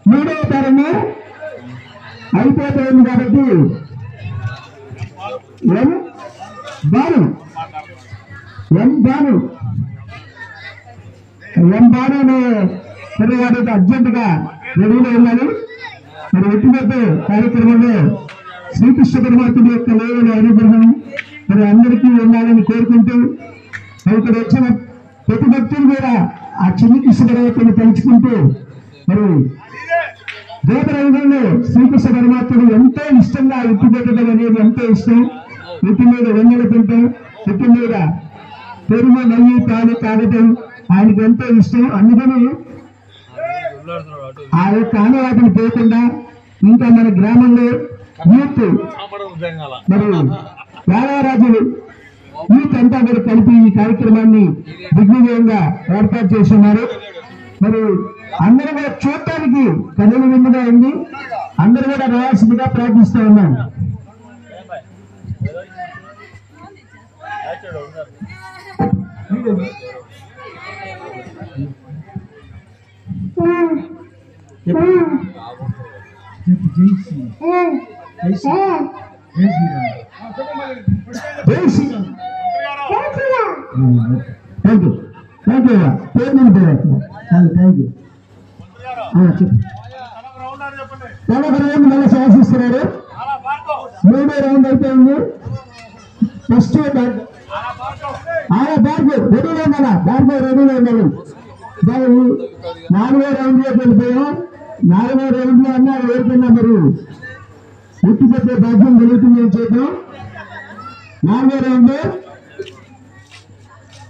మూడవ తరము అయిపోతుంది కాబట్టి ఎం బాను పిల్లవాడు అర్జెంట్ గా రెడీలో ఉన్నాను. మరి ఎటువంటి కార్యక్రమంలో శ్రీకృష్ణ పరమాత్ముడి యొక్క లేవని అనుగ్రహం మరి అందరికీ ఉండాలని కోరుకుంటూ ఇక్కడ వచ్చిన ప్రతి భక్తులు కూడా ఆ చిన్ని కృష్ణ పరమాత్మని తలుచుకుంటూ మరి దేవరంగంలో శ్రీకృష్ణ పరమాత్ముడు ఎంతో ఇష్టంగా ఉట్టి పెట్టడం అనేది ఎంతో ఇష్టం. ఉట్టి మీద వెన్నెల తింటాం, ఉట్టి మీద పెరుమ నెయ్యి పాలు తాగటం ఆయనకి ఎంతో ఇష్టం. అందుకని ఆ యొక్క ఆనవాటిని పోకుండా ఇంకా మన గ్రామంలో యూత్ మరి యాదవరాజులు యూత్ అంతా కూడా కలిపి ఈ కార్యక్రమాన్ని దిగ్విజయంగా ఏర్పాటు చేస్తున్నారు. మరి అందరూ కూడా చూడటానికి కనుల ముందుగా ఉంది. అందరూ కూడా రావాల్సిందిగా ప్రార్థిస్తూ ఉన్నాను. మళ్ళీ శాసిస్తున్నారు. మూడో రౌండ్ అయిపోయింది. ఫస్ట్ భార్గవ్ రెడీలో ఉండాలా, భార్గవ్ రెడీలో ఉండాలి. నాలుగో రౌండ్ లోకి వెళ్ళిపోయాం. నాలుగో రౌండ్ లో అన్నా ఎవరికైనా మరి ఉట్టి పెట్టే భాగ్యం జరుగుతుంది చేద్దాం. నాలుగో రౌండ్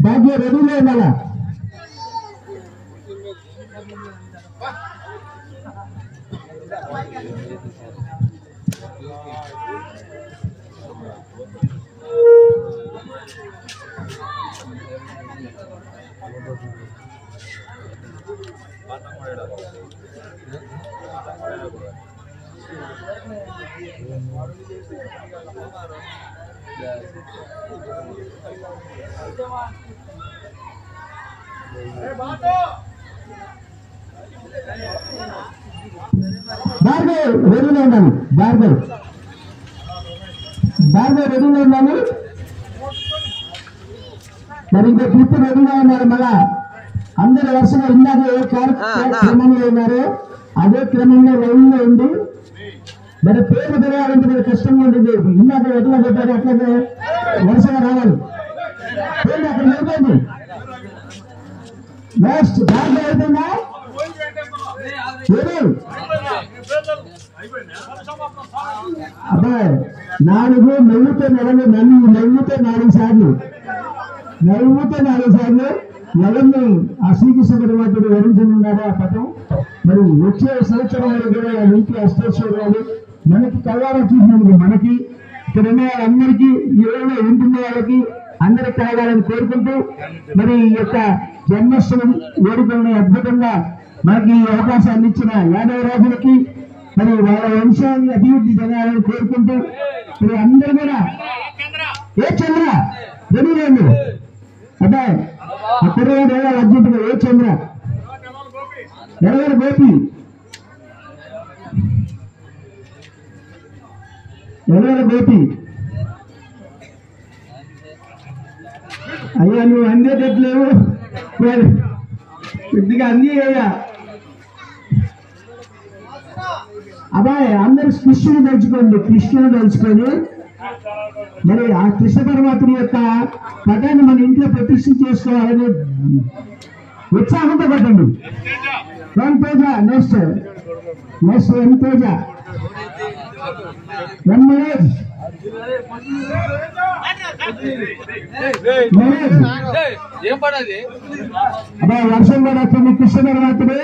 భాగ్యం రెడీలో ఉండాలా. భార్గవ్ రెడీలో ఉండాలి. భార్గవ్ రెడీలో ఉండాలి. మరి ఇంకో ట్రిప్ రెడీగా ఉన్నారు. మళ్ళా అందరు వరుసగా ఇందాక ఏ క్రమంలో ఉన్నారు అదే క్రమంలో లైన్ లో ఉంది. మరి పేరు పెరగాలంటే మరి కష్టంగా ఉంటుంది. ఇందాక ఎట్లా పెట్టారు అట్లాగే వరుసగా రావాలి. పేరు అక్కడ నిలబడి నెక్స్ట్ దాంట్లో అయిపోయిందా? అబ్బాయి 4 నవ్వుతో 4 సార్లు ఎవరిని ఆ శ్రీకృష్ణ పరమాత్ముడు వరించనున్నారో ఆ పదం. మరి వచ్చే సంవత్సరం వరకు కూడా ఇంటి అష్టేశ్వరాలు మనకి కలవాలని చూసినందుకు మనకి ఇక్కడ ఉన్న వాళ్ళందరికీ ఎవరైనా ఉంటున్న వాళ్ళకి అందరికి కలగాలని కోరుకుంటూ మరి ఈ యొక్క జన్మోత్సవం వేడుకలను అద్భుతంగా మనకి ఈ అవకాశాన్ని ఇచ్చిన యాదవరాజులకి మరి వాళ్ళ వంశాన్ని అభివృద్ధి జరగాలని కోరుకుంటూ మరి అందరూ కూడా ఏ చంద్ర రెడీలేండి అబ్బాయి అక్కడ అర్జెంటుగా ఏ చంద్ర ఎడగల గోపి అయ్యా నువ్వు అందేటట్లేవు కొద్దిగా అంది అయ్యా. అబ్బాయి అందరూ కృష్ణుని తలుచుకొని మరి ఆ కృష్ణ పరమాత్మ యొక్క పదాన్ని మన ఇంట్లో ప్రతిష్ఠ చేసుకోవాలని ఉత్సాహంతో పట్టండి. తేజ నెక్స్ట్ తేజ మనోజ్ అబ్బాయి వర్షం కూడా వస్తుంది. కృష్ణ పరమాత్ముడు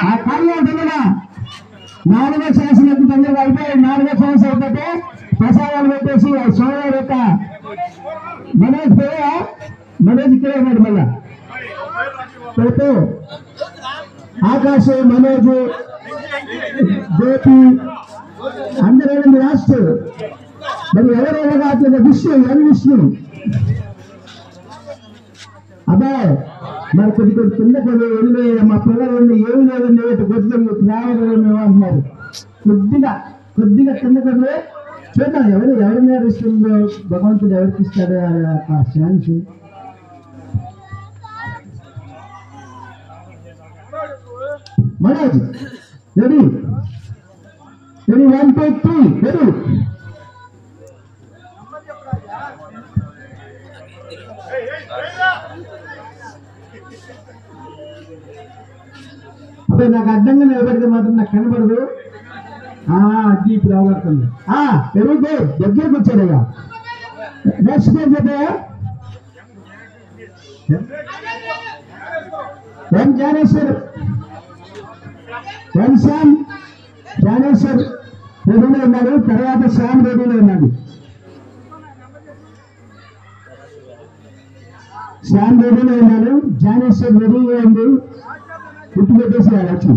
ఆ కార్యాలయంలో 4వ సంవత్సరం తొందరగా అయిపోయి 4వ సంవత్సరం అయిపోతే ప్రసాదాలు పెట్టేసి సోమవారం యొక్క మనోజ్ ఇక్కడే ఉన్నాడు. మళ్ళా పెడుతూ ఆకాశ్ మనోజ్ గోపి అందరూ రాష్ట్ర మరి ఎవరెవరు విష్ణు అబ్బాయి మరి కొద్ది కింద వెళ్ళి మా పిల్లలు ఏమి లేదండి కొద్దిగా రావాలేమో అంటున్నారు. కొద్దిగా కింద కొద్ది చూద్దాం ఎవరి మీద ఇస్తుందో భగవంతుడు ఎవరికి ఇస్తాడో ఆ ఛాన్స్. Manoj ready 1 2 3 ready. అప్పుడు నాకు అడ్డంగా నిలబడితే మాత్రం నాకు కనబడదు. అది ఇప్పుడు అవగడుతుంది. వెరీ గుడ్, దగ్గరకు వచ్చారయ్యా. నెక్స్ట్ పేరు చెప్పాయా? ఎం జ్ఞానేశ్వర్, ఎం శ్యామ్. జ్ఞానేశ్వర్ రెడీలో ఉన్నాడు, తర్వాత శ్యామ్ రెడీలో ఉన్నాడు. శ్యామ్ రెడీలో ఉన్నాడు, జ్ఞానేశ్వర్ రెడీగా ఉంది. గుర్తు పెట్టేసి వచ్చి